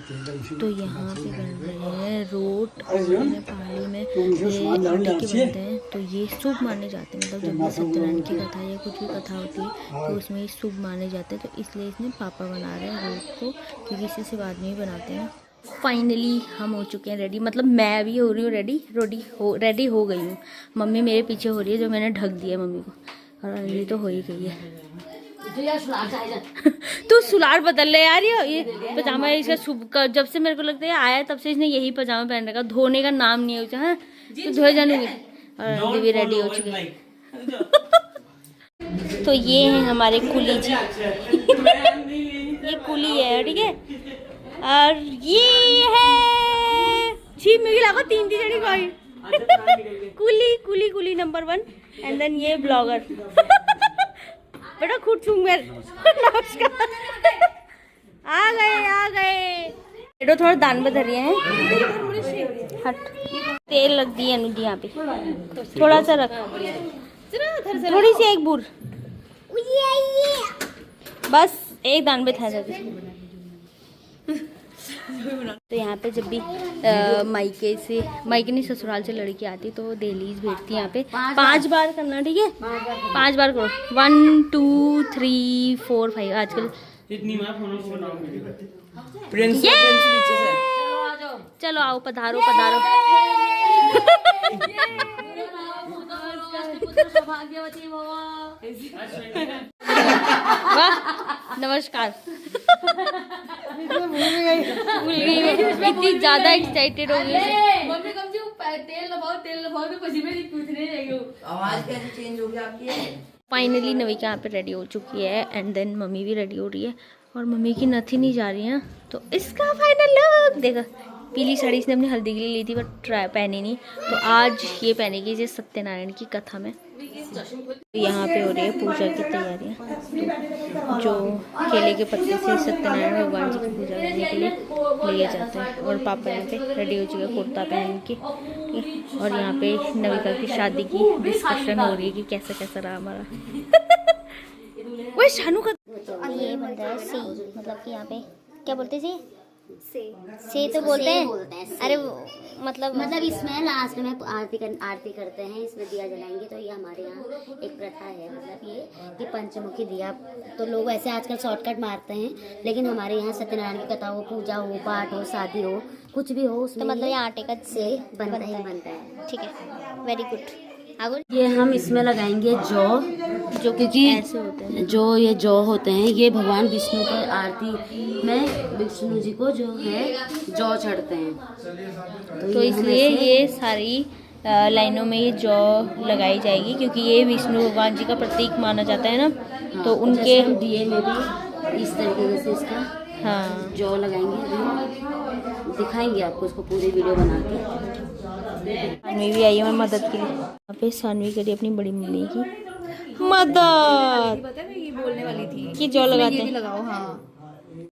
तो यहाँ पे बन रहे हैं रोट और नेपाली में ये आटे के बनते हैं। तो ये शुभ माने जाते हैं, मतलब जब भी सत्यनारायण की कथा या कुछ भी कथा होती है तो उसमें शुभ माने जाते हैं। तो इसलिए इसमें पापा बना रहे हैं रोट को, क्योंकि इसे सिर्फ आदमी ही बनाते हैं। फाइनली हम हो चुके हैं रेडी, मतलब मैं अभी हो रही हूँ रेडी हो गई हूँ। मम्मी मेरे पीछे हो रही है, जो मैंने ढक दिया मम्मी को, और अंजलि तो हो ही गई है। तू सुलार बदल ले यार, ये पजामा इसका शुभ का, जब से मेरे को लगता है आया तब से इसने यही पजामा पहन रखा, धोने का नाम नहीं है उसे। हाँ तो धोए जानूंगी। और अंजलि भी रेडी हो चुकी है। तो ये है हमारे कुली जी। ये कुली है, ठीक है। और ये है छी मेरी लगा तीन जड़ी भाई। कुली नंबर 1। एंड देन ये ब्लॉगर। बेटा खुद चूंगर। नमस्कार। आ गए बेटो, थोड़ा दान बदल रहे हैं। हट, तेल लग दी अनुजी यहाँ पे, थोड़ा सा रख, थोड़ी सी एक बूर, बस एक दान पे था। तो यहाँ पे जब भी मायके नहीं ससुराल से लड़की आती तो दहलीज भेजती है यहाँ पे 5 बार करना, ठीक है। 5 बार करो, 1 2 3 4 5। आजकल चलो आओ, पधारो। वाह, नमस्कार। इतनी ज्यादा एक्साइटेड हो गई। आवाज कैसे चेंज हो गई आपकी? फाइनली नविका यहाँ पे रेडी हो चुकी है, एंड देन मम्मी भी रेडी हो रही है, और मम्मी की नथी नहीं जा रही है। तो इसका फाइनल लुक देखा। पीली साड़ी इसने अपनी हल्दी के लिए ली थी बट पहनी नहीं, तो आज ये पहनेगी जैसे सत्यनारायण की कथा में। तो यहाँ पे हो रही है पूजा की तैयारियाँ। तो जो केले के पत्ते से सत्यनारायण भगवान जी की पूजा करने के लिए लिए जाते हैं, और पापा यहाँ पे रेडी हो चुके कुर्ता पहन के। और यहाँ पे नविका की शादी की डिस्कशन हो रही है कि कैसा रहा हमारा। वही शानू का ये बन रहा है सी, मतलब कि यहाँ पे क्या बोलते हैं से तो बोलते हैं। अरे मतलब इसमें लास्ट में आरती करते हैं, इसमें दिया जलाएंगे। तो ये हमारे यहाँ एक प्रथा है, मतलब ये कि पंचमुखी दिया। तो लोग ऐसे आजकल शॉर्टकट मारते हैं, लेकिन हमारे यहाँ सत्यनारायण की कथा हो, पूजा हो, पाठ हो, शादी हो, कुछ भी हो, उसमें तो मतलब ये आटे का से बनता है। ठीक है, वेरी गुड। ये हम इसमें लगाएंगे जौ, जो क्योंकि ऐसे होते हैं जो ये जौ होते हैं, ये भगवान विष्णु के आरती में विष्णु जी को जो है जौ चढ़ते हैं। तो इसलिए ये सारी लाइनों में ये जौ लगाई जाएगी, क्योंकि ये विष्णु भगवान जी का प्रतीक माना जाता है ना। तो उनके दिए में भी इस तरीके से इसका जौ लगाएंगे, दिखाएंगे आपको इसको पूरी वीडियो बना के। सानवी भी आई है मैं मदद के लिए। यहाँ पे सानवी करी अपनी बड़ी मम्मी की मदद, पता है मैं ये बोलने वाली थी कि जौ लगाते हैं। लगाओ। हाँ,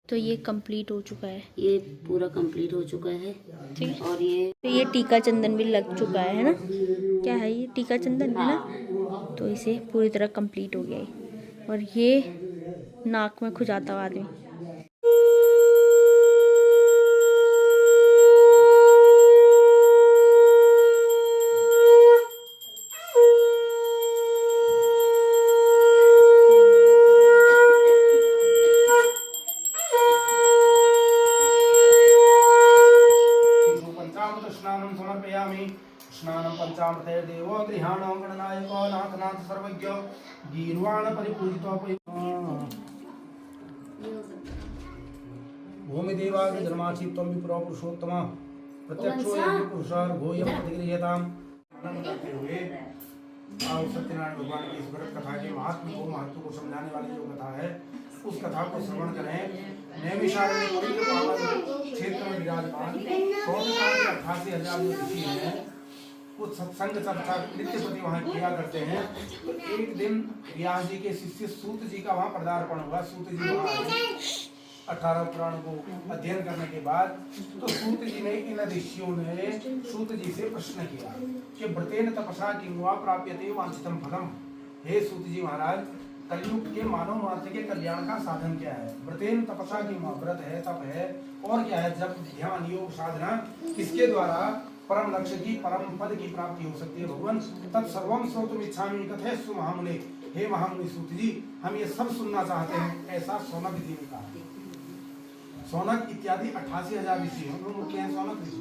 तो ये कंप्लीट हो चुका है, ये पूरा कंप्लीट हो चुका है, ठीक है। और ये तो ये टीका चंदन भी लग चुका है ना। क्या है ये टीका चंदन है ना। तो इसे पूरी तरह कंप्लीट हो गया है। और ये नाक में खुजाता हुआ आदमी। स्नानं पंचामृते देवो गृहाणां गणनायको नाथनाथ सर्वज्ञ गीर्वाण परिपूजितो भूमि देवाग्र जन्माक्षि त्वं विप्रो पुरुषोत्तम प्रत्यक्षो यज्ञ पुरुषार भूयं प्रतिगृह्यताम्। करते हुए आओ सत्यनारायण भगवान की इस व्रत कथा के महत्व को समझाने वाली जो कथा है उस कथा को श्रवण करें। नैमिषारण्य क्षेत्र में विराजमान 88,000 जो ऋषि हैं कुछ सत्संग चर्चा नित्य प्रति वहाँ किया करते हैं। तो एक दिन व्यास जी के शिष्य सूत जी का वहाँ पदार्पण हुआ। सूत जी वहाँ 18 पुराण को अध्ययन करने के बाद तो सूत जी ने इन ऋषियों ने सूत जी से प्रश्न किया कि व्रतेन तपसा किं वा प्राप्यते वांछितं फलम। हे सूत जी महाराज, कलयुग के मानव मात्र के कल्याण का साधन क्या है? व्रतेन तपसा की व्रत है, तप है, और क्या है? जब ध्यान योग साधना, किसके द्वारा परम लक्ष्य की परम पद की प्राप्ति हो सकती है? भगवान तत्सर्वम श्रोतुम इच्छामि कथयस्व महामुने। हे महामुनि सूत जी, हम ये सब सुनना चाहते हैं, ऐसा शौनक जी ने कहा। शौनक इत्यादि 88,000 ऋषि हैं, उनमें मुख्य हैं शौनक ऋषि।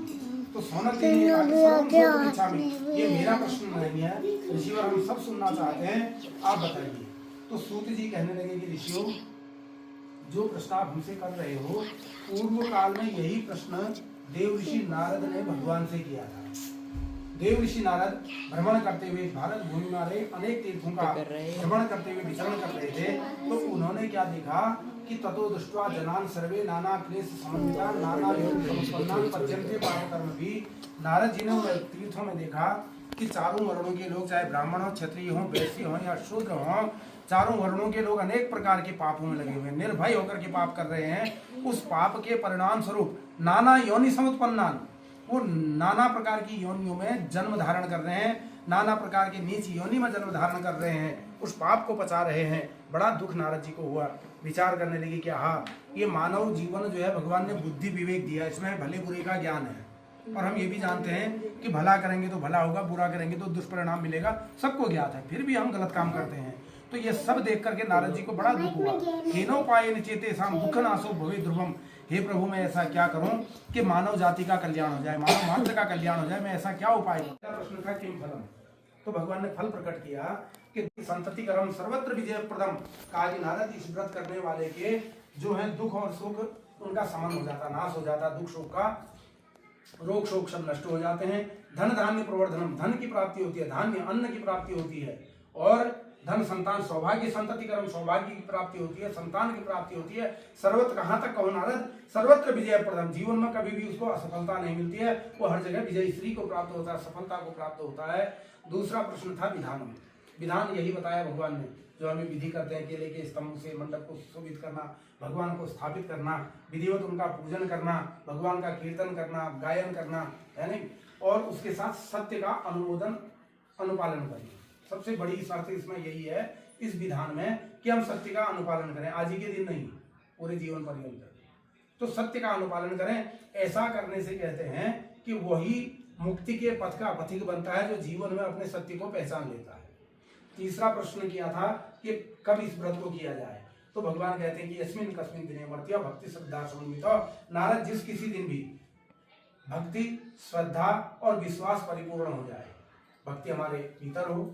तो शौनक जी ने कहा कि सर्वम श्रोतुम इच्छामि, ये मेरा प्रश्न नहीं है ऋषिवर, हम सब सुनना चाहते हैं, आप बताइए। तो सूत जी कहने लगे कि ऋषियों, जो प्रश्न आप हमसे कर रहे हो, पूर्व काल में यही प्रश्न देव ऋषि नारद ने भगवान से किया था। देव ऋषि नारद भ्रमण करते हुए भारत भूमि में अनेक तीर्थों का भ्रमण करते हुए विचरण कर रहे थे, तो उन्होंने क्या देखा कि ततो दृष्ट्वा जनान सर्वे नाना क्लेश समन्विता नाना योग संपन्नान पद्यन्ते पापकर्म भी। नारद जी ने उन तीर्थों में देखा कि चारों वर्णों के लोग, चाहे ब्राह्मण हो, क्षत्रिय हो, वैश्य हो या शूद्र हो, चारों वर्णों के लोग अनेक प्रकार के पापों में लगे हुए हैं, निर्भय होकर के पाप कर रहे हैं। उस पाप के परिणाम स्वरूप नाना योनि समुत्पन्नान, वो नाना प्रकार की योनियों में जन्म धारण कर रहे हैं, नाना प्रकार के नीच योनि में जन्म धारण कर रहे हैं, उस पाप को पचा रहे हैं। बड़ा दुख नारद जी को हुआ, विचार करने लगे कि हाँ, ये मानव जीवन जो है भगवान ने बुद्धि विवेक दिया, इसमें भले बुरे का ज्ञान है, और हम ये भी जानते हैं कि भला करेंगे तो भला होगा, बुरा करेंगे तो दुष्परिणाम मिलेगा, सबको ज्ञात है, फिर भी हम गलत काम करते हैं। तो ये सब देख करके नारद जी को बड़ा दुख हुआ। हीनोपायेन चेतेषां दुःख नाशो भवे ध्रुवम। हे प्रभु, मैं ऐसा क्या करूं कि मानव जाति का कल्याण हो जाए, मानव मात्र का कल्याण हो जाए, मैं ऐसा क्या उपाय करूं? प्रश्न था किम फलम। तो भगवान ने फल प्रकट किया कि संतति कर्म सर्वत्र विजय प्रदम। कहा कि नारद, इस व्रत करने वाले के जो है दुख और सुख उनका समन हो जाता, नाश हो जाता, दुख शोक का, रोग शोक सब नष्ट हो जाते हैं। धन धान्य प्रवर्धनम, धन की प्राप्ति होती है, धान्य अन्न की प्राप्ति होती है, और धन संतान सौभाग्य, संतति कर्म सौभाग्य की प्राप्ति होती है, संतान की प्राप्ति होती है। सर्वत्र, कहाँ तक कहो नारद, सर्वत्र विजय प्रदम। जीवन में कभी भी उसको असफलता नहीं मिलती है, वो हर जगह विजय श्री को प्राप्त होता है, सफलता को प्राप्त होता है। दूसरा प्रश्न था विधान। विधान यही बताया भगवान ने, जो हमें विधि करते हैं, केले के स्तंभ से मंडप को सुशोभित करना, भगवान को स्थापित करना, विधिवत उनका पूजन करना, भगवान का कीर्तन करना, गायन करना, है नहीं, और उसके साथ सत्य का अनुमोदन अनुपालन करना। सबसे बड़ी शर्त इसमें यही है इस विधान में कि हम सत्य का अनुपालन करें, आज ही के दिन नहीं, पूरे जीवन पर्यंत। तो सत्य का अनुपालन करें, ऐसा करने से कहते हैं कि वही मुक्ति के पथ का पथिक बनता है, जो जीवन में अपने सत्य को पहचान लेता है। तीसरा प्रश्न किया था कि कब इस व्रत को किया जाए, तो भगवान कहते हैं कि यस्मिन कस्मिन दिने मर्त्या भक्ति श्रद्धा समन्वित। नारद, जिस किसी दिन भी भक्ति श्रद्धा और विश्वास परिपूर्ण हो जाए, भक्ति हमारे भीतर हो,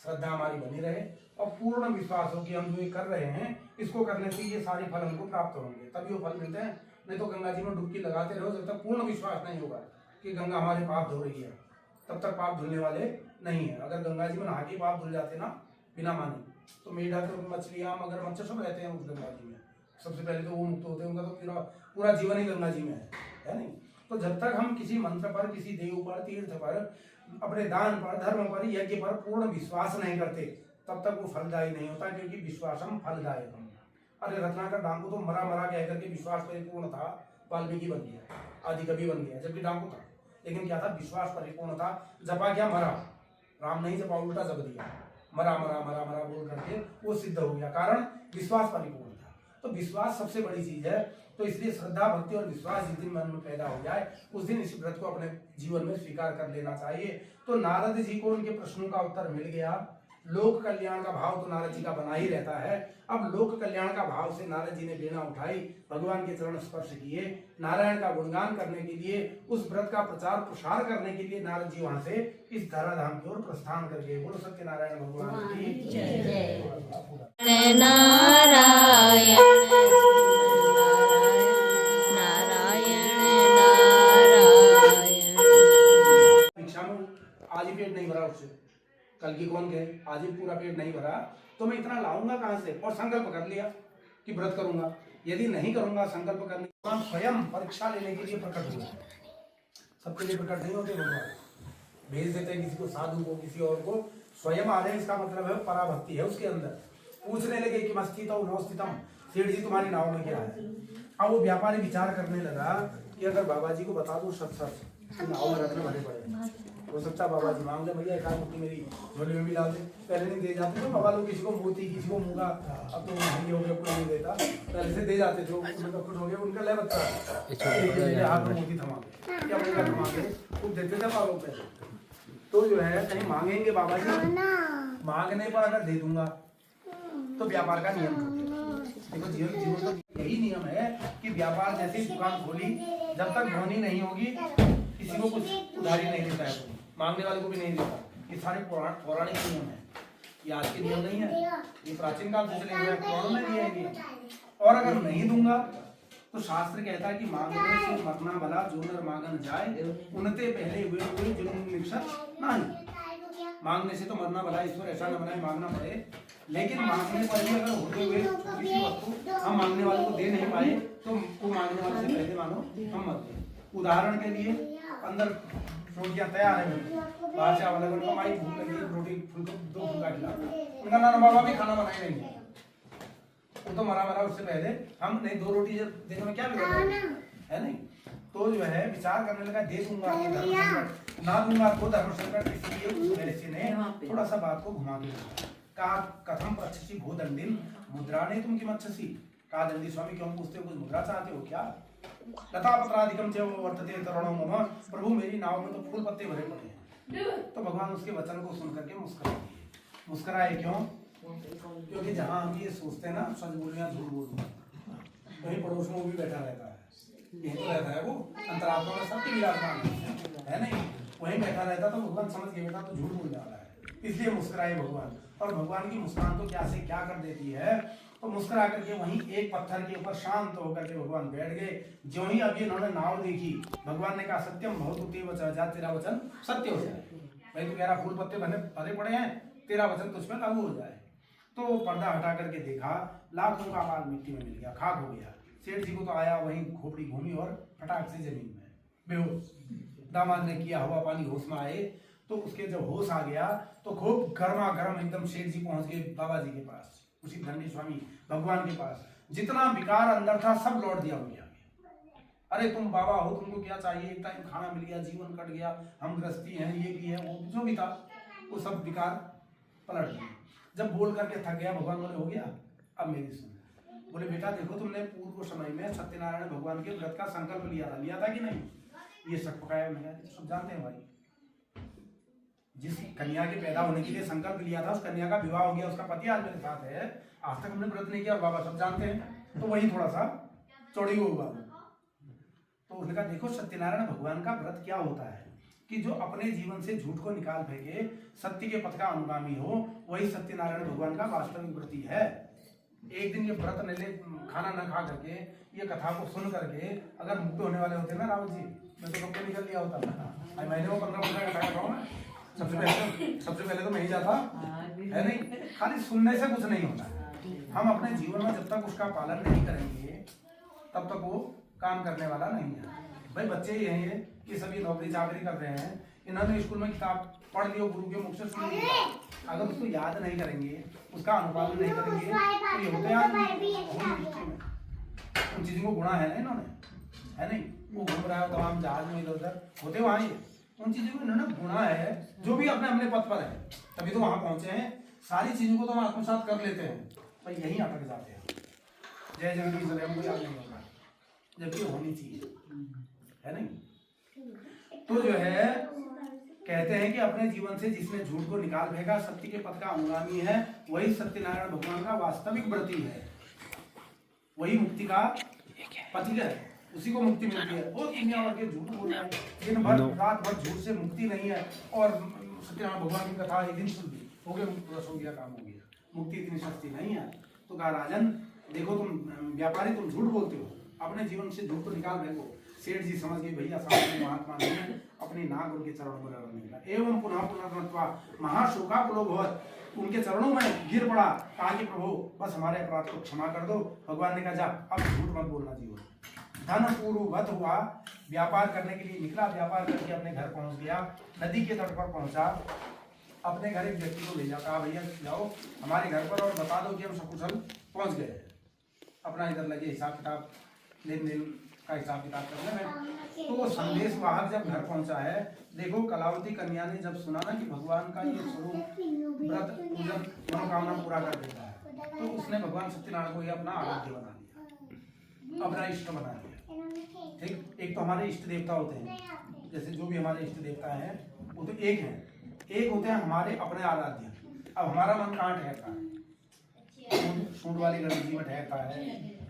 श्रद्धा हमारी बनी रहे, और पूर्ण विश्वास हो कि हम जो ये कर रहे हैं इसको करने से ये सारे फल हमको प्राप्त होंगे, तभी वो फल मिलते हैं। नहीं तो गंगा जी में डुबकी लगाते रहो, जब तक पूर्ण विश्वास नहीं होगा कि गंगा हमारे पाप धो रही है, तब तक पाप धुलने वाले नहीं है। अगर गंगा जी में नहा के पाप धुल जाते ना बिना माने, तो मेढक, मछलियां, मगरमच्छ सब रहते हैं उस गंगा जी में, सबसे पहले तो वो मुक्त होते हैं, उनका तो पूरा जीवन ही गंगा जी में है नहीं। तो जब तक हम किसी मंत्र पर, किसी देव पर, तीर्थ पर, अपने दान पर, धर्म पर, यज्ञ पर पूर्ण विश्वास नहीं करते, तब तक वो फलदायी नहीं होता, क्योंकि विश्वासम फलदायकम। अरे रत्नाकर डाकू तो मरा मरा कह करके विश्वास परिपूर्ण था, वाल्मीकि बन गया, आदि कवि बन गया, जबकि डाकू था, लेकिन क्या था, विश्वास परिपूर्ण था। जपा क्या, मरा, राम नहीं जपा, उल्टा जप दिया, मरा मरा मरा मरा बोल करके वो सिद्ध हो गया, कारण विश्वास परिपूर्ण था। तो विश्वास सबसे बड़ी चीज है। तो इसलिए श्रद्धा, भक्ति और विश्वास जिस दिन मन में पैदा हो जाए, उस दिन इस व्रत को अपने जीवन में स्वीकार कर लेना चाहिए। तो नारद जी को उनके प्रश्नों का उत्तर मिल गया। लोक कल्याण का भाव तो नारद जी का बना ही रहता है। अब लोक कल्याण का भाव से नारद जी ने वीणा उठाई, भगवान के चरण स्पर्श किए, नारायण का गुणगान करने के लिए, उस व्रत का प्रचार प्रसार करने के लिए नारद जी वहां से इस धराधाम की ओर प्रस्थान कर गए। बोलो सत्यनारायण भगवान की जय। नारायण आज ही पेट नहीं भरा उससे, कल की कौन कहे, आज ही पूरा पेट नहीं भरा तो मैं इतना लाऊंगा कहां से। और संकल्प कर लिया कि व्रत करूंगा, यदि नहीं करूंगा संकल्प करने भगवान स्वयं परीक्षा लेने के लिए प्रकट हुआ। सबके लिए प्रकट नहीं होते भगवान, भेज देते हैं किसी को, साधु को, किसी और को, स्वयं आ रहे हैं। इसका मतलब है पराभक्ति है उसके अंदर। पूछने लगे कि मस्तितौ नौस्तितम, सेठ जी तुम्हारी नाव में क्या है। अब वो व्यापारी विचार करने लगा कि अगर बाबा जी को बता दूं सच सच, नाव में रखने भरे पड़े, वो सच्चा बाबा जी मांग ले भैया एक आध मुट्ठी मेरी झोली में भी ला दे। पहले नहीं दे जाते थे बाबा लोग, किसी को मोती किसी को मूंगा, अब तो नहीं हो गया, कोई नहीं देता। पहले से दे जाते थे, उनका कुछ हो गया उनका ले बच्चा मेरे हाथ में मोती थमा के क्या मुंगा थमा के खूब देते थे बाबा पहले। तो जो है कहीं मांगेंगे बाबा जी, मांगने पर अगर दे दूंगा तो व्यापार का नियम देखो। जीवन का यही नियम है कि व्यापार जैसी दुकान खोली जब तक ध्वनि नहीं होगी किसी को कुछ उधारी नहीं देता है, मांगने वाले को भी नहीं देता। ये सारे पौराणिक नियम है, ये आज के नियम नहीं है, ये प्राचीन काल से चले हुए पुराणों में दिए नियम। और अगर नहीं दूंगा तो शास्त्र कहता है कि मांगने से मरना भला जो नर मांगन जाए उनते पहले हुए जुर्म निक्षत नहीं। मांगने से तो मरना भला, ईश्वर ऐसा न बनाए मांगना पड़े, लेकिन मांगने पर भी अगर होते हुए किसी वस्तु हम मांगने वाले को दे नहीं पाए तो वो मांगने वाले से पहले मानो हम मत दें। उदाहरण के लिए अंदर रोटियां तैयार है, बादशाह वाला उनका माई भूख लगी, रोटी दो फुलका खिला, उनका नाना बाबा भी खाना बनाए नहीं, वो तो मरा उससे पहले हम नहीं, दो रोटी देने में क्या बिगड़ है नहीं। तो जो है विचार करने लगा दे दूंगा ना दूंगा तो धर्म संकट, इसलिए ने थोड़ा सा बात को घुमा के का कथम पक्षी भू दंडिन मुद्रा ने तुम की मच्छसी का दंडी स्वामी क्यों पूछते हो, कुछ मुद्रा चाहते हो क्या? लता पत्राधिकम च वर्तते तरुणो मम, प्रभु मेरी नाव में तो फूल पत्ते भरे पड़े हैं। तो भगवान उसके वचन को सुन करके मुस्कुराए क्यों? क्योंकि जहाँ हम ये सोचते हैं ना सच बोल या झूठ बोल, वहीं पड़ोस में वो भी बैठा रहता है, यही तो रहता है वो अंतरात्मा में सबके विराजमान है नहीं, वहीं बैठा रहता। तो भगवान समझ गए बेटा तो झूठ बोलने वाला है, इसलिए मुस्कुराए भगवान। और भगवान की मुस्कान तो क्या से क्या कर देती है। तो मुस्कुरा करके वहीं एक पत्थर के ऊपर शांत होकर के भगवान बैठ गए। जो ही अभी इन्होंने नाव देखी, भगवान ने कहा सत्यम भवतुते वचन, तेरा वचन सत्य हो जाए। भाई तू कह रहा फूल पत्ते भरे पड़े हैं, तेरा वचन तुझ पर लागू हो जाए। तो पर्दा हटा करके देखा, लाखों का माल मिट्टी में मिल गया, खाक हो गया। सेठ जी को तो आया वहीं खोपड़ी घूमी और फटाक से जमीन में बेहोश। दामाद ने किया हवा पानी होश में आए, तो उसके जब होश आ गया तो खूब गर्मा गर्म एकदम सेठ जी पहुंच गए बाबा जी के पास, उसी दंडी स्वामी भगवान के पास। जितना विकार अंदर था सब लौट दिया उनके आगे। अरे तुम बाबा हो, तुमको क्या चाहिए? एक टाइम खाना मिल गया, जीवन कट गया, हम गृहस्थी हैं, ये भी है, वो जो भी था वो सब विकार पलट गया। जब बोल करके थक गया भगवान बोले हो गया, अब मेरी सुन। बोले बेटा देखो तुमने पूर्व समय में सत्यनारायण भगवान के व्रत का संकल्प लिया था कि नहीं? ये सब पकाया मैंने, सब जानते हैं भाई। जिस कन्या के पैदा होने के लिए संकल्प लिया था उस कन्या का विवाह हो गया, उसका पति आज मेरे साथ है, आज तक हमने व्रत नहीं किया, बाबा सब जानते हैं। तो वही थोड़ा सा चौड़ी हुआ। तो उसने कहा देखो सत्यनारायण भगवान का व्रत क्या होता है कि जो अपने जीवन से झूठ को निकाल फेंके, सत्य के पथ का अनुगामी हो, वही सत्यनारायण भगवान का वास्तविक व्रती है। एक दिन ये व्रत न ले, खाना न खा करके, ये कथा को सुन करके अगर मुक्त होने वाले होते ना रावत जी, मैं तो कब निकल लिया होता। महीने में 15 घंटा का मैं सबसे पहले तो मैं ही जाता है नहीं। खाली सुनने से कुछ नहीं होता। हम अपने जीवन में जब तक उसका पालन नहीं करेंगे तब तक वो काम करने वाला नहीं है। भाई बच्चे ही हैं ये सभी नौकरी चाकरी कर रहे हैं, इन्होंने स्कूल में किताब पढ़ लियो, गुरु के मुख से सुन लिया, अगर उसको याद नहीं करेंगे, उसका अनुपालन नहीं करेंगे तो ये होते हैं उन चीजों को गुणा है ना इन्होंने, है नहीं। वो घूम रहा है तमाम जहाज में इधर उधर होते वहां ही, उन चीजों को इन्होंने गुणा है जो भी अपने अपने पथ पर है, तभी तो वहां पहुंचे हैं। सारी चीजों को तो हम आत्मसात कर लेते हैं पर यही अटक जाते हैं। जय जगदीश हरे हमको याद नहीं होता, जबकि होनी चाहिए, है नहीं। तो जो है कहते हैं कि अपने जीवन से जिसने झूठ को निकाल फेंका, सत्य के पथ का अनुगामी है, वही सत्यनारायण भगवान का वास्तविक व्रती है, वही मुक्ति का पथिक है, उसी को मुक्ति मिलती है। वो दुनिया भर के झूठ बोल रहे हैं, दिन भर रात भर झूठ से मुक्ति नहीं है। और सत्यनारायण भगवान की कथा एक दिन सुन ली हो गया, बस हो गया, काम हो गया, मुक्ति इतनी सस्ती नहीं है। तो कहा राजन देखो तुम व्यापारी, तुम झूठ बोलते हो, अपने जीवन से झूठ को निकाल फेंको। सेठ जी समझ गए भैया सामने महात्मा नहीं है, अपनी नाक उनके चरणों पर मिला। एवं पुनः पुनर्नत्वा महाशोकाकुलो भवत्, उनके चरणों में गिर पड़ा, कहा कि प्रभु बस हमारे अपराध को क्षमा कर दो। भगवान ने कहा जा अब झूठ मत बोलना जीवन। धन पूर्ववत हुआ, व्यापार करने के लिए निकला, व्यापार करके अपने घर पहुंच गया, नदी के तट पर पहुंचा, अपने घर एक व्यक्ति को भेजा, कहा भैया जाओ हमारे घर पर और बता दो कि हम सकुशल पहुंच गए। अपना इधर लगे हिसाब किताब लेन देन का हिसाब किताब करने में। तो वो संदेश वाहक जब घर पहुंचा है, देखो कलावती कन्या ने जब सुना ना कि भगवान का ये स्वरूप व्रत पूजन मनोकामना पूरा कर देता है, तो उसने भगवान सत्यनारायण को ये अपना आराध्य बना लिया, अपना इष्ट बना लिया। ठीक, एक तो हमारे इष्ट देवता होते हैं, जैसे जो भी हमारे इष्ट देवता हैं वो तो एक हैं, एक होते हैं हमारे अपने आराध्य। अब हमारा मन कहाँ ठहरता है? सूंड वाली गणेश जी में ठहरता है,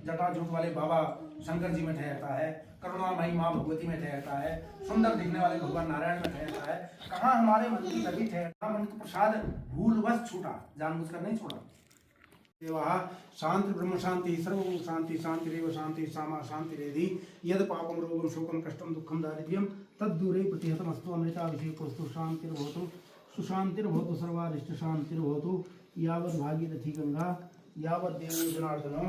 जटाजूट वाले बाबा शंकर जी में ठहरता है, करुणामयी माँ भगवती में ठहरता है, सुंदर दिखने वाले भगवान नारायण में ठहरता है। कहाँ हमारे मन की तभी ठहरता, मन का प्रसाद भूलवश छूटा, जानबूझकर नहीं छोड़ा। देवा शांति ब्रह्म शांति सर्वभूत शांति शांति रेव शांति सामा शांति रेधि यद पापम रोगम शोकम कष्टम दुखम दारिद्र्यम तद्दूरे प्रतिहतमस्तु अमृताभिषेकोस्तु शांतिर्भवतु सुशांतिर्भवतु सर्वारिष्ट शांतिर्भवतु यावद् भागीरथी गंगा यावद् देवो जनार्दनो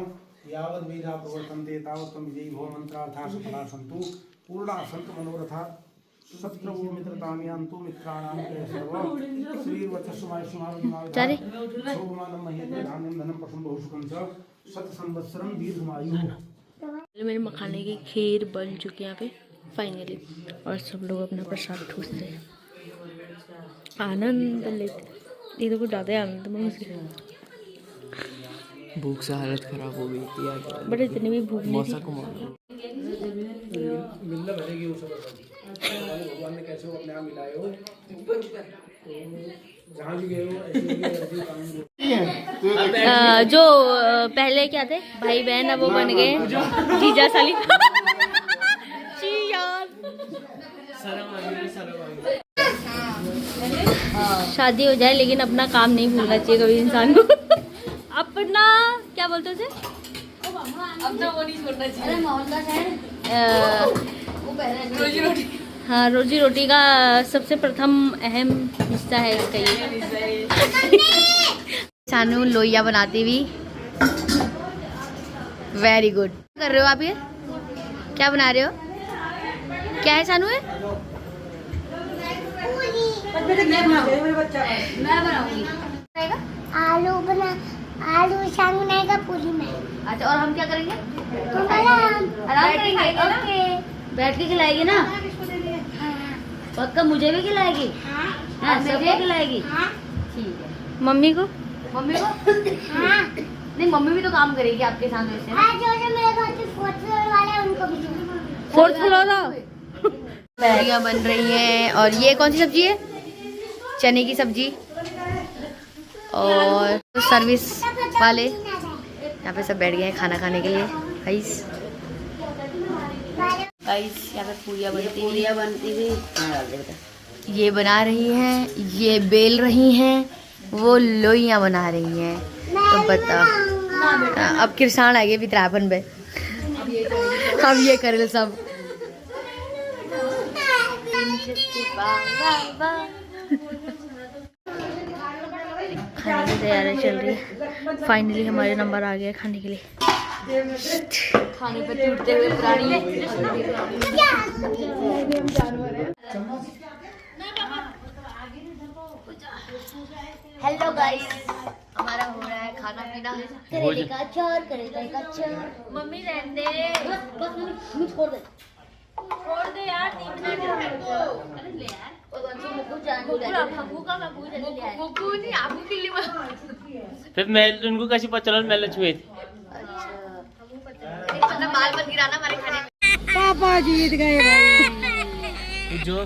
यावद् वीरा प्रवर्तन्ते तावत् त्वं विजयी भव मंत्रार्थाः सफला सन्तु पूर्णा सन्तु मनोरथा सत्रवो मित्रतां यान्तु मित्राणां सर्वं श्रीर्वचस्मायुष्मारोग्यमाविधाः शोभमानं मह्यते धान्यं धनं पशुं बहुसुखं च शतसंवत्सरं दीर्घमायुः। मेरे मखाने की खीर बन चुकी है यहाँ पे फाइनली, और सब लोग अपना प्रसाद ठूसते हैं, आनंद लेते। ये तो कुछ ज़्यादा ही आनंद में मुझे, भूख से हालत खराब हो गई थी यार, बट इतनी भी भूख नहीं मौसा थी। को मारो। मिलना भरेगी वो सब भगवान ने कैसे वो अपने आप मिलाए हो, जहाँ भी गए हो ऐसे जो पहले क्या थे भाई बहन, अब वो बन गए जीजा साली। जी यार, शादी हो जाए लेकिन अपना काम नहीं भूलना चाहिए कभी इंसान को। अपना क्या बोलते थे, अपना वो नहीं छोड़ना चाहिए। रोजी रोटी। हाँ, रोजी रोटी का सबसे प्रथम अहम हिस्सा है इसका ये। सानू लोइया बनाती हुई, वेरी गुड। कर रहे हो आप ये, क्या बना रहे हो? क्या है सानू ये? मैं बनाऊंगी। आलू शाम बनाएगा पूरी में। अच्छा, और हम क्या करेंगे? आराम करेंगे। ओके, बैठ के खिलाएगी ना? पक्का मुझे भी खिलाएगी? हाँ, सबको खिलाएगी। ठीक है। मम्मी को? मम्मी को? नहीं, मम्मी भी तो काम करेगी आपके साथ वैसे। जो मेरे घर के फोर्थ फ्लोर वाले हैं उनको भी। फोर्थ फ्लोर था। सब्जियाँ बन रही हैं, और ये कौन सी सब्जी है? चने की सब्जी। और सर्विस वाले यहाँ पे सब बैठ गए हैं खाना खाने के लिए। गाइस यहाँ पे पूरियाँ बनती हुई ये बना रही हैं, ये बेल रही हैं, वो लोइयाँ बना रही हैं। तो बता, अब किरसान आ गए वित्रापन पे, हम ये करे सब। खाने की तैयारी चल रही है। फाइनली हमारे नंबर आ गया खाने के लिए। खाने पे टूटते हुए प्राणी। हेलो गाइस, हमारा हो रहा है खाना पीना। करेले का अचार, करेले का अचार। मम्मी रहने दे, बस मम्मी छोड़ दे। छोड़ दे यार, 3 मिनट। अरे ले यार, फिर मैं उनको कैसे पता चला मैं लक्ष्मी थी। माल मत गिराना हमारे खाने में। पापा जीत गए भाई। जो